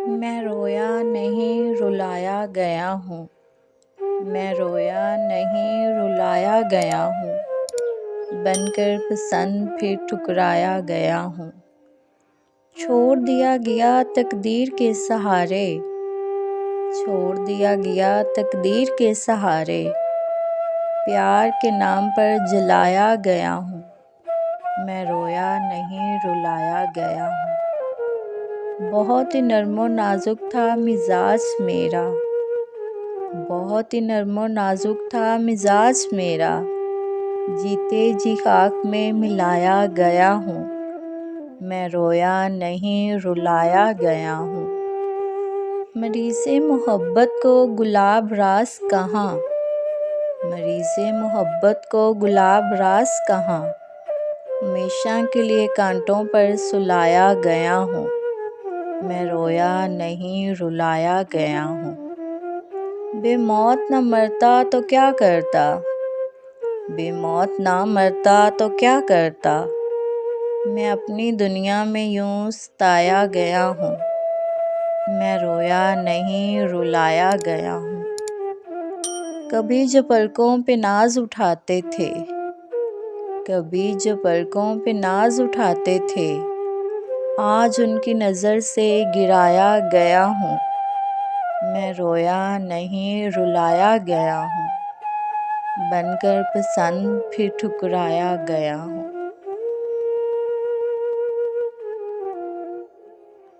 मैं रोया नहीं रुलाया गया हूँ। मैं रोया नहीं रुलाया गया हूँ। बनकर पसंद फिर ठुकराया गया हूँ। छोड़ दिया गया तकदीर के सहारे। छोड़ दिया गया तकदीर के सहारे। प्यार के नाम पर जलाया गया हूँ। मैं रोया नहीं रुलाया गया हूँ। बहुत ही नर्मो नाजुक था मिजाज मेरा। बहुत ही नर्मो नाजुक था मिजाज मेरा। जीते जी खाक में मिलाया गया हूँ। मैं रोया नहीं रुलाया गया हूँ। मरीज़े मोहब्बत को गुलाब रास कहाँ। मरीज़े मोहब्बत को गुलाब रास कहाँ। हमेशा के लिए कांटों पर सुलाया गया हूँ। मैं रोया नहीं रुलाया गया हूँ। बेमौत न मरता तो क्या करता। बेमौत ना मरता तो क्या करता। मैं अपनी दुनिया में यूं सताया गया हूँ। मैं रोया नहीं रुलाया गया हूँ। कभी जो पलकों पे नाज उठाते थे। कभी जो पलकों पे नाज उठाते थे। आज उनकी नज़र से गिराया गया हूँ। मैं रोया नहीं रुलाया गया हूँ। बनकर पसंद फिर ठुकराया गया हूँ।